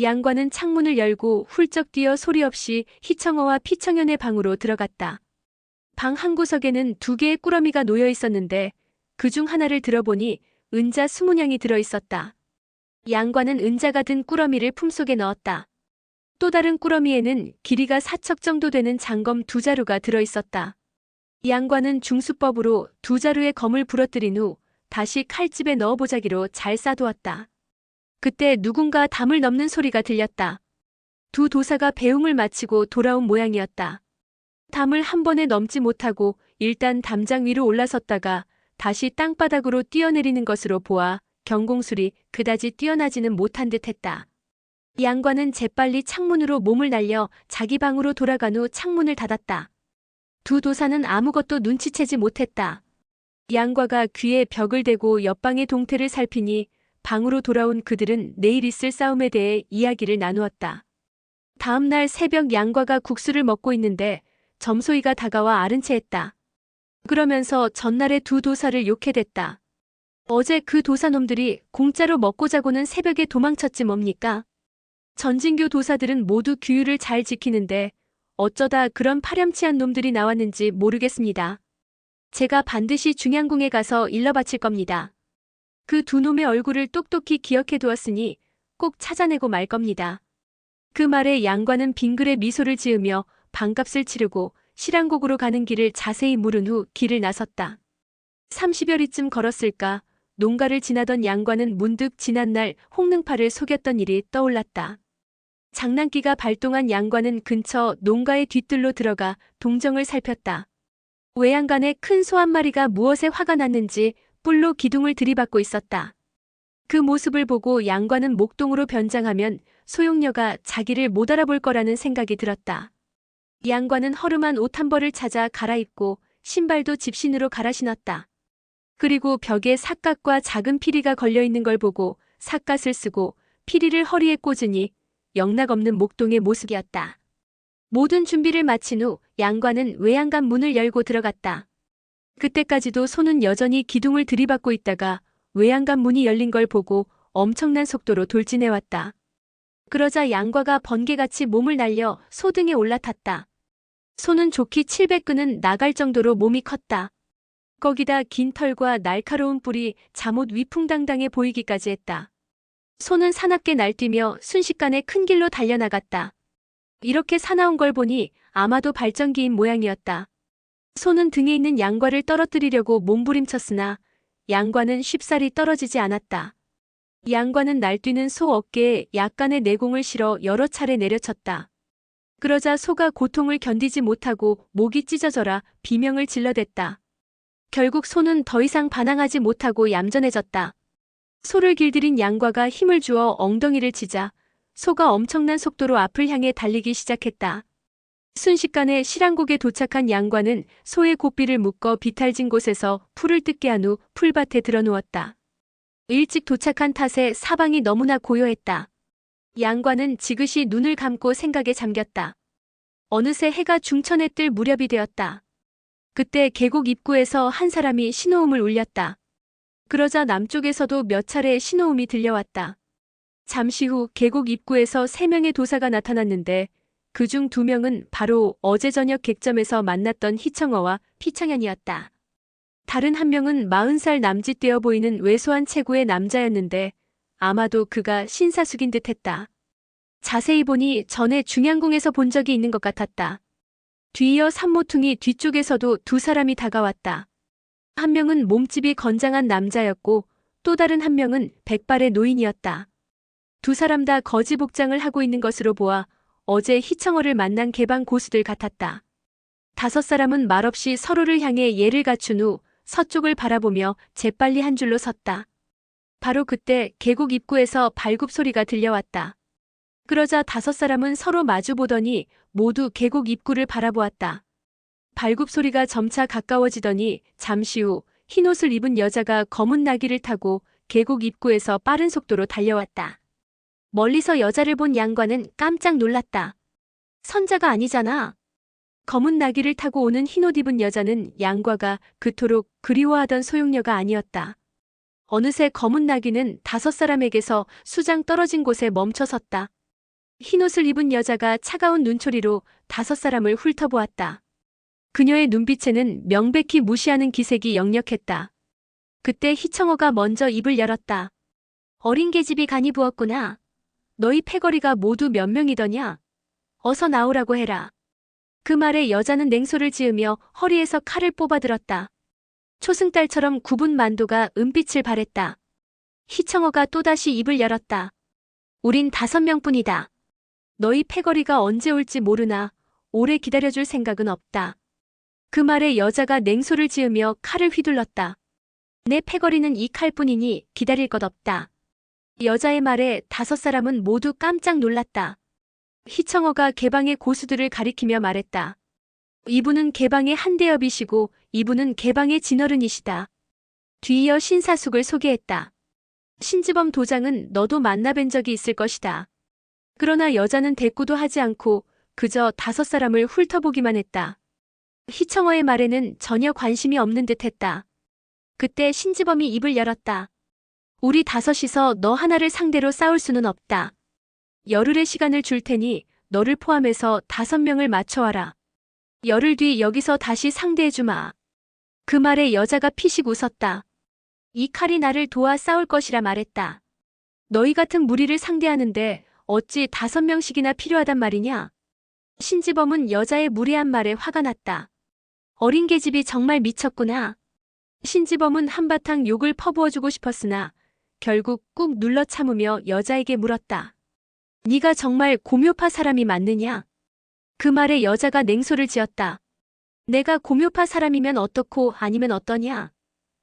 양관은 창문을 열고 훌쩍 뛰어 소리 없이 희청어와 피청연의 방으로 들어갔다. 방 한 구석에는 2개의 꾸러미가 놓여 있었는데 그중 하나를 들어보니 은자 20냥이 들어있었다. 양관은 은자가 든 꾸러미를 품속에 넣었다. 또 다른 꾸러미에는 길이가 4척 정도 되는 장검 2자루가 들어있었다. 양관은 중수법으로 2자루의 검을 부러뜨린 후 다시 칼집에 넣어보자기로 잘 싸두었다. 그때 누군가 담을 넘는 소리가 들렸다. 2 도사가 배웅을 마치고 돌아온 모양이었다. 담을 한 번에 넘지 못하고 일단 담장 위로 올라섰다가 다시 땅바닥으로 뛰어내리는 것으로 보아 경공술이 그다지 뛰어나지는 못한 듯했다. 양관은 재빨리 창문으로 몸을 날려 자기 방으로 돌아간 후 창문을 닫았다. 2 도사는 아무것도 눈치채지 못했다. 양과가 귀에 벽을 대고 옆방의 동태를 살피니 방으로 돌아온 그들은 내일 있을 싸움에 대해 이야기를 나누었다. 다음 날 새벽 양과가 국수를 먹고 있는데 점소이가 다가와 아른 채 했다. 그러면서 전날의 2 도사를 욕해댔다. 어제 그 도사놈들이 공짜로 먹고 자고는 새벽에 도망쳤지 뭡니까? 전진교 도사들은 모두 규율을 잘 지키는데 어쩌다 그런 파렴치한 놈들이 나왔는지 모르겠습니다. 제가 반드시 중양궁에 가서 일러 바칠 겁니다. 그 2 놈의 얼굴을 똑똑히 기억해 두었으니 꼭 찾아내고 말 겁니다. 그 말에 양관은 빙그레 미소를 지으며 방값을 치르고 실안곡으로 가는 길을 자세히 물은 후 길을 나섰다. 30여리쯤 걸었을까 농가를 지나던 양관은 문득 지난날 홍능파를 속였던 일이 떠올랐다. 장난기가 발동한 양관은 근처 농가의 뒤뜰로 들어가 동정을 살폈다. 외양간에 큰 소 한 마리가 무엇에 화가 났는지 뿔로 기둥을 들이받고 있었다. 그 모습을 보고 양관은 목동으로 변장하면 소용녀가 자기를 못 알아볼 거라는 생각이 들었다. 양관은 허름한 옷 한 벌을 찾아 갈아입고 신발도 집신으로 갈아 신었다. 그리고 벽에 삿갓과 작은 피리가 걸려있는 걸 보고 삿갓을 쓰고 피리를 허리에 꽂으니 영락없는 목동의 모습이었다. 모든 준비를 마친 후 양관은 외양간 문을 열고 들어갔다. 그때까지도 소는 여전히 기둥을 들이받고 있다가 외양간 문이 열린 걸 보고 엄청난 속도로 돌진해왔다. 그러자 양과가 번개같이 몸을 날려 소 등에 올라탔다. 소는 좋기 700끈은 나갈 정도로 몸이 컸다. 거기다 긴 털과 날카로운 뿔이 잠옷 위풍당당해 보이기까지 했다. 소는 사납게 날뛰며 순식간에 큰 길로 달려나갔다. 이렇게 사나운 걸 보니 아마도 발전기인 모양이었다. 소는 등에 있는 양과를 떨어뜨리려고 몸부림쳤으나 양과는 쉽사리 떨어지지 않았다. 양과는 날뛰는 소 어깨에 약간의 내공을 실어 여러 차례 내려쳤다. 그러자 소가 고통을 견디지 못하고 목이 찢어져라 비명을 질러댔다. 결국 소는 더 이상 반항하지 못하고 얌전해졌다. 소를 길들인 양과가 힘을 주어 엉덩이를 치자 소가 엄청난 속도로 앞을 향해 달리기 시작했다. 순식간에 실안곡에 도착한 양과는 소의 고삐를 묶어 비탈진 곳에서 풀을 뜯게 한 후 풀밭에 들어누웠다. 일찍 도착한 탓에 사방이 너무나 고요했다. 양과는 지그시 눈을 감고 생각에 잠겼다. 어느새 해가 중천에 뜰 무렵이 되었다. 그때 계곡 입구에서 한 사람이 신호음을 울렸다. 그러자 남쪽에서도 몇 차례 신호음이 들려왔다. 잠시 후 계곡 입구에서 3명의 도사가 나타났는데 그중 2명은 바로 어제 저녁 객점에서 만났던 희청어와 피청연이었다. 다른 한 명은 40살 남짓 되어 보이는 왜소한 체구의 남자였는데 아마도 그가 신사숙인 듯했다. 자세히 보니 전에 중양궁에서 본 적이 있는 것 같았다. 뒤이어 산모퉁이 뒤쪽에서도 2 사람이 다가왔다. 한 명은 몸집이 건장한 남자였고 또 다른 한 명은 백발의 노인이었다. 2 사람 다 거지 복장을 하고 있는 것으로 보아 어제 희청어를 만난 개방 고수들 같았다. 5 사람은 말없이 서로를 향해 예를 갖춘 후 서쪽을 바라보며 재빨리 한 줄로 섰다. 바로 그때 계곡 입구에서 발굽 소리가 들려왔다. 그러자 5 사람은 서로 마주보더니 모두 계곡 입구를 바라보았다. 발굽 소리가 점차 가까워지더니 잠시 후 흰옷을 입은 여자가 검은 나귀를 타고 계곡 입구에서 빠른 속도로 달려왔다. 멀리서 여자를 본 양관은 깜짝 놀랐다. 선자가 아니잖아. 검은 나귀를 타고 오는 흰옷 입은 여자는 양과가 그토록 그리워하던 소용녀가 아니었다. 어느새 검은 나귀는 5 사람에게서 수장 떨어진 곳에 멈춰섰다. 흰옷을 입은 여자가 차가운 눈초리로 5사람을 훑어보았다. 그녀의 눈빛에는 명백히 무시하는 기색이 역력했다. 그때 희청어가 먼저 입을 열었다. 어린 계집이 간이 부었구나. 너희 패거리가 모두 몇 명이더냐? 어서 나오라고 해라. 그 말에 여자는 냉소를 지으며 허리에서 칼을 뽑아들었다. 초승달처럼 굽은 만도가 은빛을 발했다. 희청어가 또다시 입을 열었다. 우린 5명뿐이다. 너희 패거리가 언제 올지 모르나 오래 기다려줄 생각은 없다. 그 말에 여자가 냉소를 지으며 칼을 휘둘렀다. 내 패거리는 이 칼뿐이니 기다릴 것 없다. 여자의 말에 5사람은 모두 깜짝 놀랐다. 희청어가 개방의 고수들을 가리키며 말했다. 이분은 개방의 한대엽이시고 이분은 개방의 진어른이시다. 뒤이어 신사숙을 소개했다. 신지범 도장은 너도 만나뵌 적이 있을 것이다. 그러나 여자는 대꾸도 하지 않고 그저 5사람을 훑어보기만 했다. 희청어의 말에는 전혀 관심이 없는 듯했다. 그때 신지범이 입을 열었다. 우리 5이서 너 하나를 상대로 싸울 수는 없다. 열흘의 시간을 줄 테니 너를 포함해서 5명을 맞춰와라. 열흘 뒤 여기서 다시 상대해주마. 그 말에 여자가 피식 웃었다. 이 칼이 나를 도와 싸울 것이라 말했다. 너희 같은 무리를 상대하는데 어찌 5명씩이나 필요하단 말이냐? 신지범은 여자의 무례한 말에 화가 났다. 어린 계집이 정말 미쳤구나. 신지범은 한바탕 욕을 퍼부어주고 싶었으나 결국 꾹 눌러 참으며 여자에게 물었다. 네가 정말 고묘파 사람이 맞느냐? 그 말에 여자가 냉소를 지었다. 내가 고묘파 사람이면 어떻고 아니면 어떠냐?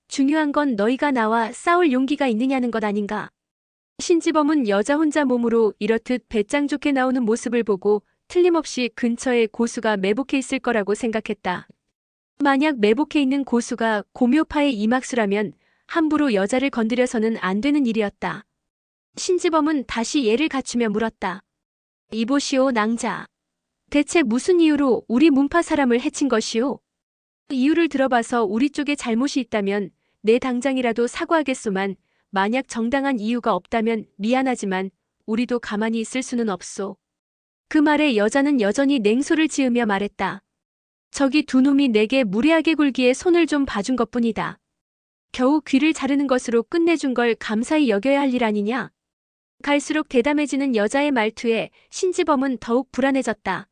중요한 건 너희가 나와 싸울 용기가 있느냐는 것 아닌가? 신지범은 여자 혼자 몸으로 이렇듯 배짱 좋게 나오는 모습을 보고 틀림없이 근처에 고수가 매복해 있을 거라고 생각했다. 만약 매복해 있는 고수가 고묘파의 이막수라면 함부로 여자를 건드려서는 안 되는 일이었다. 신지범은 다시 예를 갖추며 물었다. 이보시오 낭자. 대체 무슨 이유로 우리 문파 사람을 해친 것이오? 이유를 들어봐서 우리 쪽에 잘못이 있다면 내 당장이라도 사과하겠소만 만약 정당한 이유가 없다면 미안하지만 우리도 가만히 있을 수는 없소. 그 말에 여자는 여전히 냉소를 지으며 말했다. 저기 두 놈이 내게 무례하게 굴기에 손을 좀 봐준 것뿐이다. 겨우 귀를 자르는 것으로 끝내준 걸 감사히 여겨야 할 일 아니냐? 갈수록 대담해지는 여자의 말투에 신지범은 더욱 불안해졌다.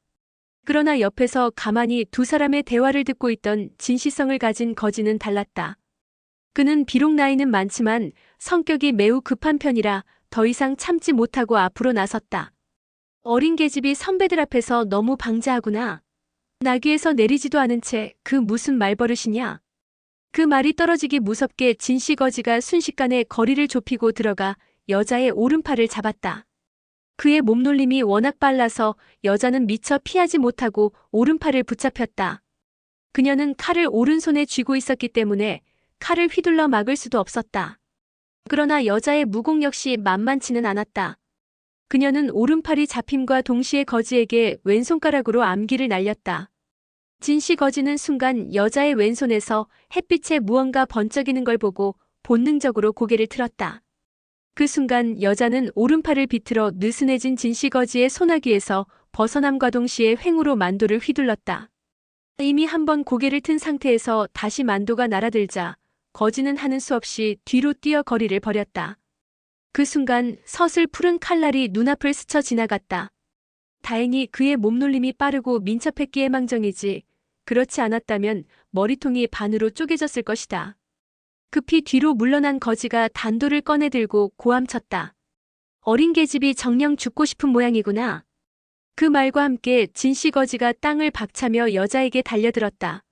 그러나 옆에서 가만히 2사람의 대화를 듣고 있던 진시성을 가진 거지는 달랐다. 그는 비록 나이는 많지만 성격이 매우 급한 편이라 더 이상 참지 못하고 앞으로 나섰다. 어린 계집이 선배들 앞에서 너무 방자하구나. 나귀에서 내리지도 않은 채 그 무슨 말버릇이냐. 그 말이 떨어지기 무섭게 진시거지가 순식간에 거리를 좁히고 들어가 여자의 오른팔을 잡았다. 그의 몸놀림이 워낙 빨라서 여자는 미처 피하지 못하고 오른팔을 붙잡혔다. 그녀는 칼을 오른손에 쥐고 있었기 때문에 칼을 휘둘러 막을 수도 없었다. 그러나 여자의 무공 역시 만만치는 않았다. 그녀는 오른팔이 잡힘과 동시에 거지에게 왼손가락으로 암기를 날렸다. 진시 거지는 순간 여자의 왼손에서 햇빛에 무언가 번쩍이는 걸 보고 본능적으로 고개를 틀었다. 그 순간 여자는 오른팔을 비틀어 느슨해진 진시 거지의 소나기에서 벗어남과 동시에 횡으로 만도를 휘둘렀다. 이미 한번 고개를 튼 상태에서 다시 만도가 날아들자 거지는 하는 수 없이 뒤로 뛰어 거리를 버렸다. 그 순간 서슬 푸른 칼날이 눈앞을 스쳐 지나갔다. 다행히 그의 몸놀림이 빠르고 민첩했기에 망정이지 그렇지 않았다면 머리통이 반으로 쪼개졌을 것이다. 급히 뒤로 물러난 거지가 단도를 꺼내들고 고함쳤다. 어린 계집이 정녕 죽고 싶은 모양이구나. 그 말과 함께 진씨 거지가 땅을 박차며 여자에게 달려들었다.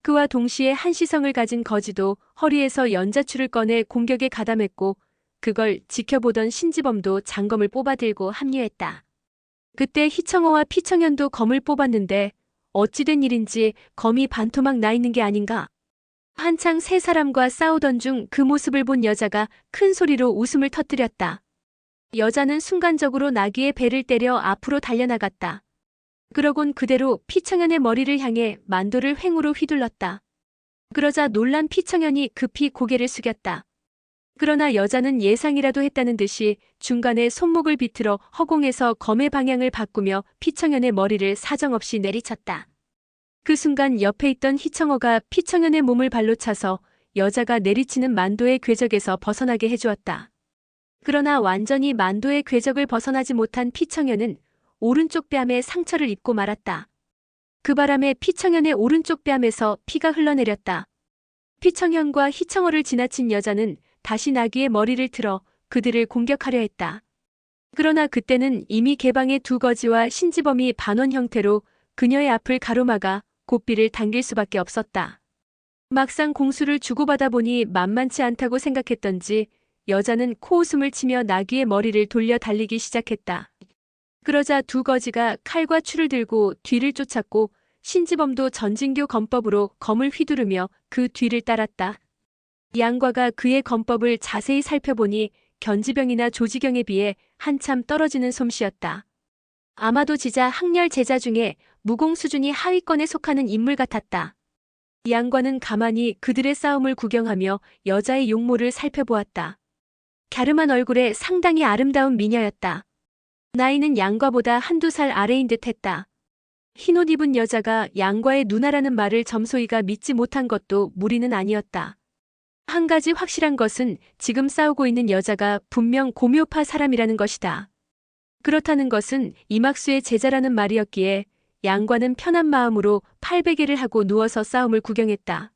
그와 동시에 한시성을 가진 거지도 허리에서 연자추를 꺼내 공격에 가담했고 그걸 지켜보던 신지범도 장검을 뽑아들고 합류했다. 그때 희청어와 피청현도 검을 뽑았는데 어찌된 일인지 검이 반토막 나 있는 게 아닌가. 한창 3사람과 싸우던 중 그 모습을 본 여자가 큰 소리로 웃음을 터뜨렸다. 여자는 순간적으로 나귀의 배를 때려 앞으로 달려나갔다. 그러곤 그대로 피청현의 머리를 향해 만도를 횡으로 휘둘렀다. 그러자 놀란 피청현이 급히 고개를 숙였다. 그러나 여자는 예상이라도 했다는 듯이 중간에 손목을 비틀어 허공에서 검의 방향을 바꾸며 피청연의 머리를 사정없이 내리쳤다. 그 순간 옆에 있던 희청어가 피청연의 몸을 발로 차서 여자가 내리치는 만도의 궤적에서 벗어나게 해주었다. 그러나 완전히 만도의 궤적을 벗어나지 못한 피청연은 오른쪽 뺨에 상처를 입고 말았다. 그 바람에 피청연의 오른쪽 뺨에서 피가 흘러내렸다. 피청연과 희청어를 지나친 여자는 다시 나귀의 머리를 틀어 그들을 공격하려 했다. 그러나 그때는 이미 개방의 두 거지와 신지범이 반원 형태로 그녀의 앞을 가로막아 고삐를 당길 수밖에 없었다. 막상 공수를 주고받아 보니 만만치 않다고 생각했던지 여자는 코웃음을 치며 나귀의 머리를 돌려 달리기 시작했다. 그러자 두 거지가 칼과 추를 들고 뒤를 쫓았고 신지범도 전진교 검법으로 검을 휘두르며 그 뒤를 따랐다. 양과가 그의 검법을 자세히 살펴보니 견지병이나 조지경에 비해 한참 떨어지는 솜씨였다. 아마도 지자 학렬 제자 중에 무공 수준이 하위권에 속하는 인물 같았다. 양과는 가만히 그들의 싸움을 구경하며 여자의 용모를 살펴보았다. 갸름한 얼굴에 상당히 아름다운 미녀였다. 나이는 양과보다 한두 살 아래인 듯했다. 흰옷 입은 여자가 양과의 누나라는 말을 점소이가 믿지 못한 것도 무리는 아니었다. 한 가지 확실한 것은 지금 싸우고 있는 여자가 분명 고묘파 사람이라는 것이다. 그렇다는 것은 이막수의 제자라는 말이었기에 양과는 편한 마음으로 팔베개를 하고 누워서 싸움을 구경했다.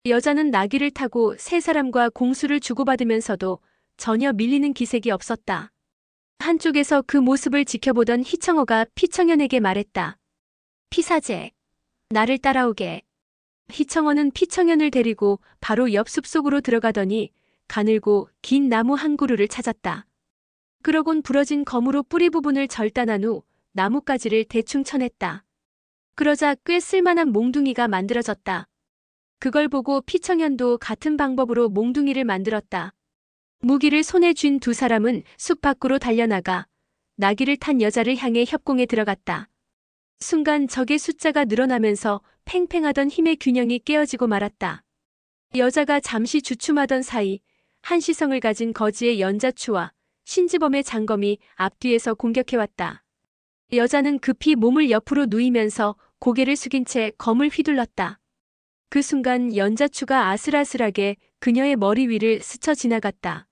여자는 나귀를 타고 세 사람과 공수를 주고받으면서도 전혀 밀리는 기색이 없었다. 한쪽에서 그 모습을 지켜보던 희청어가 피청연에게 말했다. 피사제, 나를 따라오게. 희청어는 피청연을 데리고 바로 옆 숲속으로 들어가더니 가늘고 긴 나무 한 그루를 찾았다. 그러곤 부러진 검으로 뿌리 부분을 절단한 후 나뭇가지를 대충 쳐냈다. 그러자 꽤 쓸만한 몽둥이가 만들어졌다. 그걸 보고 피청연도 같은 방법으로 몽둥이를 만들었다. 무기를 손에 쥔 두 사람은 숲 밖으로 달려나가 나귀를 탄 여자를 향해 협공에 들어갔다. 순간 적의 숫자가 늘어나면서 팽팽하던 힘의 균형이 깨어지고 말았다. 여자가 잠시 주춤하던 사이 한시성을 가진 거지의 연자추와 신지범의 장검이 앞뒤에서 공격해왔다. 여자는 급히 몸을 옆으로 누이면서 고개를 숙인 채 검을 휘둘렀다. 그 순간 연자추가 아슬아슬하게 그녀의 머리 위를 스쳐 지나갔다.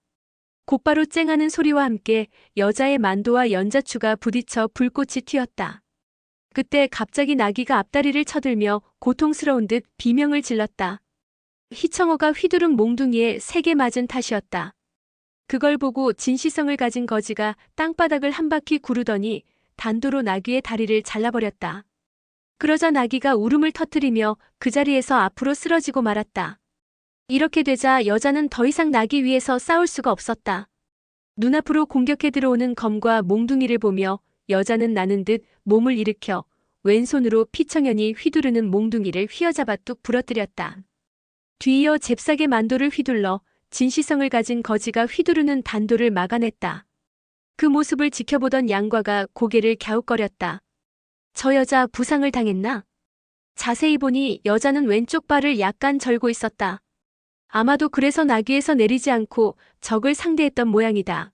곧바로 쨍하는 소리와 함께 여자의 만도와 연자추가 부딪혀 불꽃이 튀었다. 그때 갑자기 나귀가 앞다리를 쳐들며 고통스러운 듯 비명을 질렀다. 희청어가 휘두른 몽둥이에 세게 맞은 탓이었다. 그걸 보고 진시성을 가진 거지가 땅바닥을 한 바퀴 구르더니 단도로 나귀의 다리를 잘라버렸다. 그러자 나귀가 울음을 터뜨리며 그 자리에서 앞으로 쓰러지고 말았다. 이렇게 되자 여자는 더 이상 나귀 위에서 싸울 수가 없었다. 눈앞으로 공격해 들어오는 검과 몽둥이를 보며 여자는 나는 듯 몸을 일으켜 왼손으로 피청연이 휘두르는 몽둥이를 휘어잡아 뚝 부러뜨렸다. 뒤이어 잽싸게 만도를 휘둘러 진시성을 가진 거지가 휘두르는 단도를 막아냈다. 그 모습을 지켜보던 양과가 고개를 갸웃거렸다. 저 여자 부상을 당했나? 자세히 보니 여자는 왼쪽 발을 약간 절고 있었다. 아마도 그래서 나귀에서 내리지 않고 적을 상대했던 모양이다.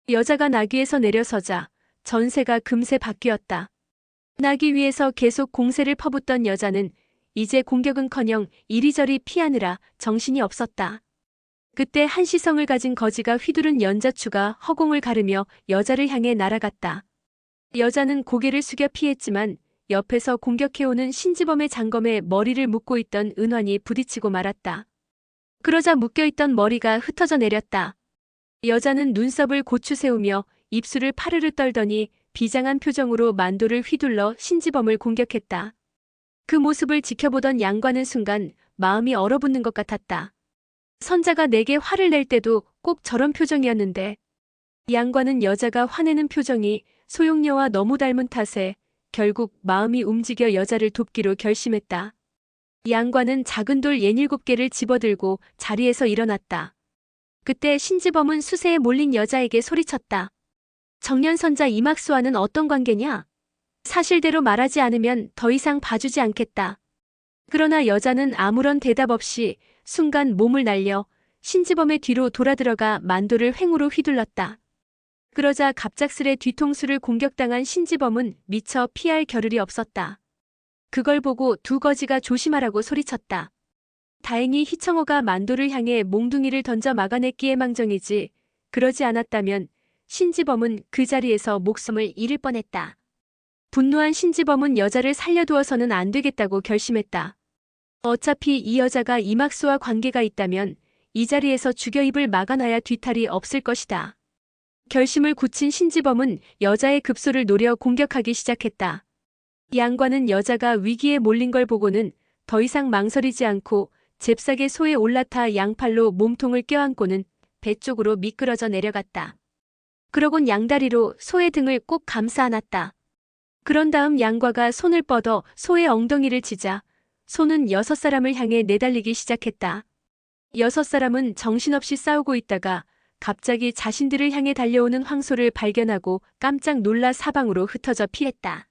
여자가 나귀에서 내려서자 전세가 금세 바뀌었다. 나귀 위에서 계속 공세를 퍼붓던 여자는 이제 공격은커녕 이리저리 피하느라 정신이 없었다. 그때 한시성을 가진 거지가 휘두른 연자추가 허공을 가르며 여자를 향해 날아갔다. 여자는 고개를 숙여 피했지만 옆에서 공격해오는 신지범의 장검에 머리를 묶고 있던 은환이 부딪히고 말았다. 그러자 묶여있던 머리가 흩어져 내렸다. 여자는 눈썹을 고추 세우며 입술을 파르르 떨더니 비장한 표정으로 만도를 휘둘러 신지범을 공격했다. 그 모습을 지켜보던 양과는 순간 마음이 얼어붙는 것 같았다. 선자가 내게 화를 낼 때도 꼭 저런 표정이었는데 양과는 여자가 화내는 표정이 소용녀와 너무 닮은 탓에 결국 마음이 움직여 여자를 돕기로 결심했다. 양과는 작은 돌 67개를 집어들고 자리에서 일어났다. 그때 신지범은 수세에 몰린 여자에게 소리쳤다. 정년선자 이막수와는 어떤 관계냐? 사실대로 말하지 않으면 더 이상 봐주지 않겠다. 그러나 여자는 아무런 대답 없이 순간 몸을 날려 신지범의 뒤로 돌아들어가 만도를 횡으로 휘둘렀다. 그러자 갑작스레 뒤통수를 공격당한 신지범은 미처 피할 겨를이 없었다. 그걸 보고 두 거지가 조심하라고 소리쳤다. 다행히 희청호가 만도를 향해 몽둥이를 던져 막아냈기에 망정이지, 그러지 않았다면 신지범은 그 자리에서 목숨을 잃을 뻔했다. 분노한 신지범은 여자를 살려두어서는 안 되겠다고 결심했다. 어차피 이 여자가 이막수와 관계가 있다면 이 자리에서 죽여 입을 막아놔야 뒤탈이 없을 것이다. 결심을 굳힌 신지범은 여자의 급소를 노려 공격하기 시작했다. 양과는 여자가 위기에 몰린 걸 보고는 더 이상 망설이지 않고 잽싸게 소에 올라타 양팔로 몸통을 껴안고는 배 쪽으로 미끄러져 내려갔다. 그러곤 양다리로 소의 등을 꼭 감싸 안았다. 그런 다음 양과가 손을 뻗어 소의 엉덩이를 치자 소는 6사람을 향해 내달리기 시작했다. 6사람은 정신없이 싸우고 있다가 갑자기 자신들을 향해 달려오는 황소를 발견하고 깜짝 놀라 사방으로 흩어져 피했다.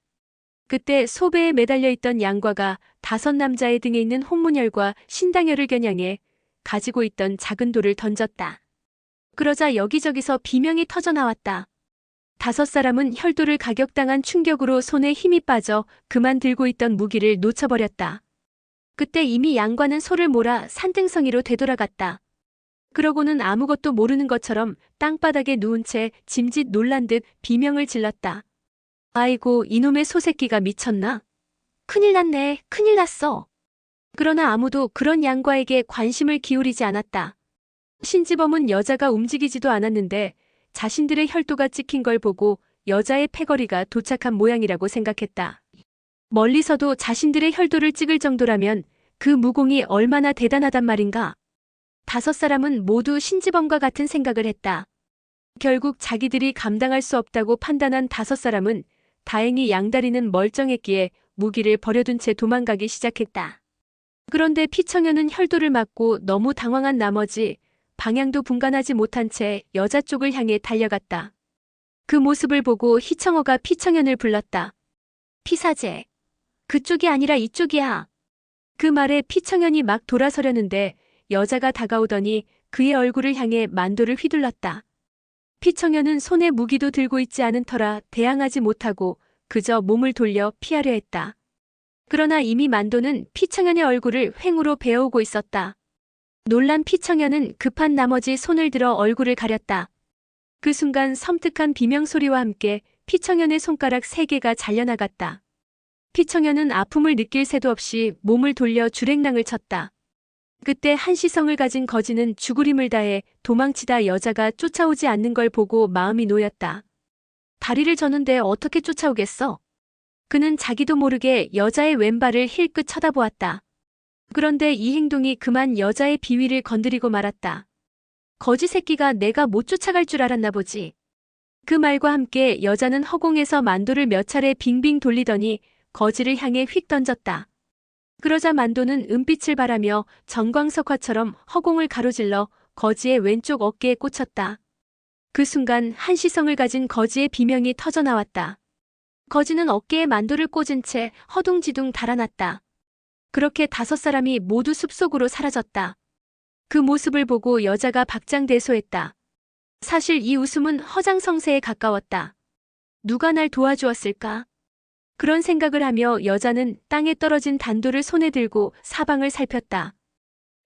그때 소배에 매달려 있던 양과가 5남자의 등에 있는 홍문열과 신당열을 겨냥해 가지고 있던 작은 돌을 던졌다. 그러자 여기저기서 비명이 터져 나왔다. 5사람은 혈도를 가격당한 충격으로 손에 힘이 빠져 그만 들고 있던 무기를 놓쳐버렸다. 그때 이미 양과는 소를 몰아 산등성이로 되돌아갔다. 그러고는 아무것도 모르는 것처럼 땅바닥에 누운 채 짐짓 놀란 듯 비명을 질렀다. 아이고, 이놈의 소새끼가 미쳤나? 큰일 났네, 큰일 났어. 그러나 아무도 그런 양과에게 관심을 기울이지 않았다. 신지범은 여자가 움직이지도 않았는데 자신들의 혈도가 찍힌 걸 보고 여자의 패거리가 도착한 모양이라고 생각했다. 멀리서도 자신들의 혈도를 찍을 정도라면 그 무공이 얼마나 대단하단 말인가. 5사람은 모두 신지범과 같은 생각을 했다. 결국 자기들이 감당할 수 없다고 판단한 5사람은 다행히 양다리는 멀쩡했기에 무기를 버려둔 채 도망가기 시작했다. 그런데 피청현은 혈도를 맞고 너무 당황한 나머지 방향도 분간하지 못한 채 여자 쪽을 향해 달려갔다. 그 모습을 보고 희청어가 피청현을 불렀다. 피사제, 그쪽이 아니라 이쪽이야. 그 말에 피청현이 막 돌아서려는데 여자가 다가오더니 그의 얼굴을 향해 만도를 휘둘렀다. 피청현은 손에 무기도 들고 있지 않은 터라 대항하지 못하고 그저 몸을 돌려 피하려 했다. 그러나 이미 만도는 피청현의 얼굴을 횡으로 베어오고 있었다. 놀란 피청현은 급한 나머지 손을 들어 얼굴을 가렸다. 그 순간 섬뜩한 비명소리와 함께 피청현의 손가락 3개가 잘려나갔다. 피청현은 아픔을 느낄 새도 없이 몸을 돌려 주랭랑을 쳤다. 그때 한시성을 가진 거지는 죽으림을 다해 도망치다 여자가 쫓아오지 않는 걸 보고 마음이 놓였다. 다리를 저는데 어떻게 쫓아오겠어? 그는 자기도 모르게 여자의 왼발을 힐끗 쳐다보았다. 그런데 이 행동이 그만 여자의 비위를 건드리고 말았다. 거지 새끼가 내가 못 쫓아갈 줄 알았나 보지. 그 말과 함께 여자는 허공에서 만도를 몇 차례 빙빙 돌리더니 거지를 향해 휙 던졌다. 그러자 만도는 은빛을 바라며 전광석화처럼 허공을 가로질러 거지의 왼쪽 어깨에 꽂혔다. 그 순간 한시성을 가진 거지의 비명이 터져 나왔다. 거지는 어깨에 만도를 꽂은 채 허둥지둥 달아났다. 그렇게 5사람이 모두 숲속으로 사라졌다. 그 모습을 보고 여자가 박장대소했다. 사실 이 웃음은 허장성세에 가까웠다. 누가 날 도와주었을까? 그런 생각을 하며 여자는 땅에 떨어진 단도를 손에 들고 사방을 살폈다.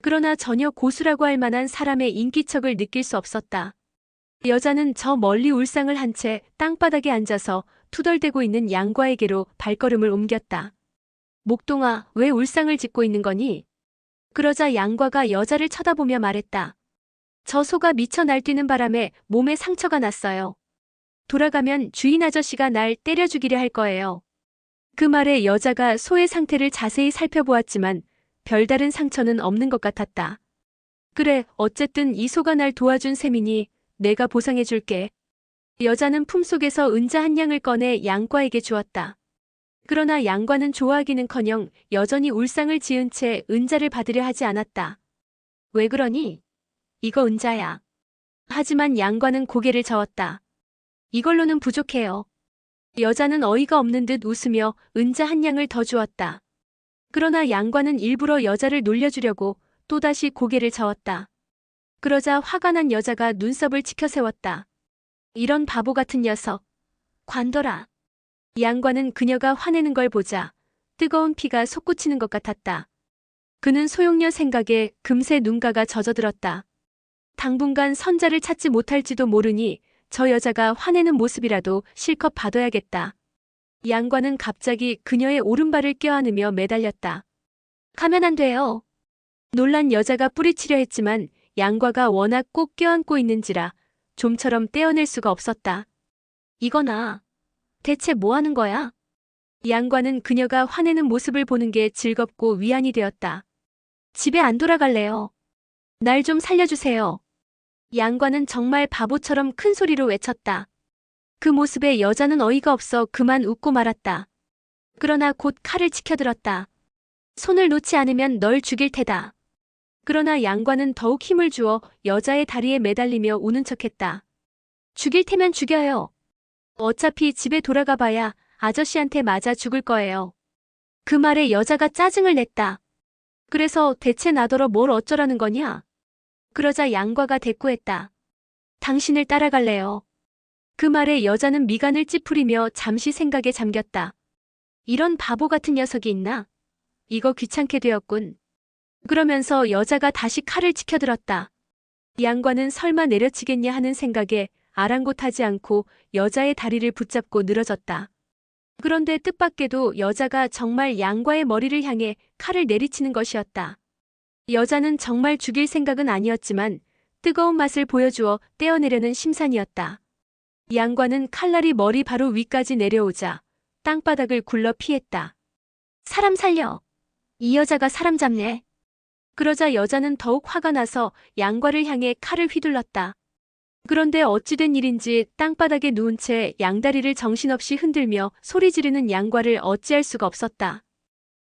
그러나 전혀 고수라고 할 만한 사람의 인기척을 느낄 수 없었다. 여자는 저 멀리 울상을 한 채 땅바닥에 앉아서 투덜대고 있는 양과에게로 발걸음을 옮겼다. 목동아, 왜 울상을 짓고 있는 거니? 그러자 양과가 여자를 쳐다보며 말했다. 저 소가 미쳐 날뛰는 바람에 몸에 상처가 났어요. 돌아가면 주인 아저씨가 날 때려 죽이려 할 거예요. 그 말에 여자가 소의 상태를 자세히 살펴보았지만 별다른 상처는 없는 것 같았다. 그래, 어쨌든 이 소가 날 도와준 셈이니 내가 보상해 줄게. 여자는 품속에서 은자 한 양을 꺼내 양과에게 주었다. 그러나 양과는 좋아하기는커녕 여전히 울상을 지은 채 은자를 받으려 하지 않았다. 왜 그러니? 이거 은자야. 하지만 양과는 고개를 저었다. 이걸로는 부족해요. 여자는 어이가 없는 듯 웃으며 은자 한 양을 더 주었다. 그러나 양과는 일부러 여자를 놀려주려고 또다시 고개를 저었다. 그러자 화가 난 여자가 눈썹을 치켜세웠다. 이런 바보 같은 녀석. 관둬라. 양과는 그녀가 화내는 걸 보자 뜨거운 피가 솟구치는 것 같았다. 그는 소용녀 생각에 금세 눈가가 젖어들었다. 당분간 선자를 찾지 못할지도 모르니 저 여자가 화내는 모습이라도 실컷 봐둬야겠다. 양과는 갑자기 그녀의 오른발을 껴안으며 매달렸다. 가면 안 돼요. 놀란 여자가 뿌리치려 했지만 양과가 워낙 꼭 껴안고 있는지라 좀처럼 떼어낼 수가 없었다. 이거나. 대체 뭐 하는 거야? 양과는 그녀가 화내는 모습을 보는 게 즐겁고 위안이 되었다. 집에 안 돌아갈래요. 날 좀 살려주세요. 양과는 정말 바보처럼 큰 소리로 외쳤다. 그 모습에 여자는 어이가 없어 그만 웃고 말았다. 그러나 곧 칼을 치켜들었다. 손을 놓지 않으면 널 죽일 테다. 그러나 양과는 더욱 힘을 주어 여자의 다리에 매달리며 우는 척했다. 죽일 테면 죽여요. 어차피 집에 돌아가 봐야 아저씨한테 맞아 죽을 거예요. 그 말에 여자가 짜증을 냈다. 그래서 대체 나더러 뭘 어쩌라는 거냐? 그러자 양과가 대꾸했다. 당신을 따라갈래요. 그 말에 여자는 미간을 찌푸리며 잠시 생각에 잠겼다. 이런 바보 같은 녀석이 있나? 이거 귀찮게 되었군. 그러면서 여자가 다시 칼을 치켜들었다. 양과는 설마 내려치겠냐 하는 생각에 아랑곳하지 않고 여자의 다리를 붙잡고 늘어졌다. 그런데 뜻밖에도 여자가 정말 양과의 머리를 향해 칼을 내리치는 것이었다. 여자는 정말 죽일 생각은 아니었지만 뜨거운 맛을 보여주어 떼어내려는 심산이었다. 양과는 칼날이 머리 바로 위까지 내려오자 땅바닥을 굴러 피했다. 사람 살려. 이 여자가 사람 잡네. 그러자 여자는 더욱 화가 나서 양과를 향해 칼을 휘둘렀다. 그런데 어찌된 일인지 땅바닥에 누운 채 양다리를 정신없이 흔들며 소리 지르는 양과를 어찌할 수가 없었다.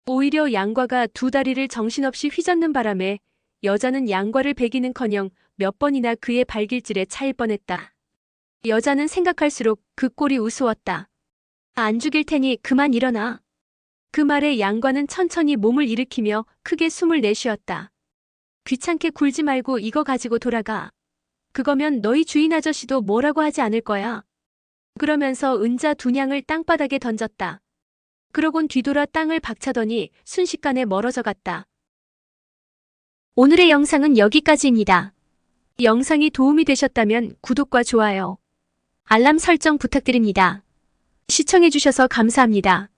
오히려 양과가 두 다리를 정신없이 휘젓는 바람에 여자는 양과를 베기는커녕 몇 번이나 그의 발길질에 차일 뻔했다. 여자는 생각할수록 그 꼴이 우스웠다. 안 죽일 테니 그만 일어나. 그 말에 양과는 천천히 몸을 일으키며 크게 숨을 내쉬었다. 귀찮게 굴지 말고 이거 가지고 돌아가. 그거면 너희 주인 아저씨도 뭐라고 하지 않을 거야. 그러면서 은자 두 냥을 땅바닥에 던졌다. 그러곤 뒤돌아 땅을 박차더니 순식간에 멀어져 갔다. 오늘의 영상은 여기까지입니다. 영상이 도움이 되셨다면 구독과 좋아요, 알람 설정 부탁드립니다. 시청해주셔서 감사합니다.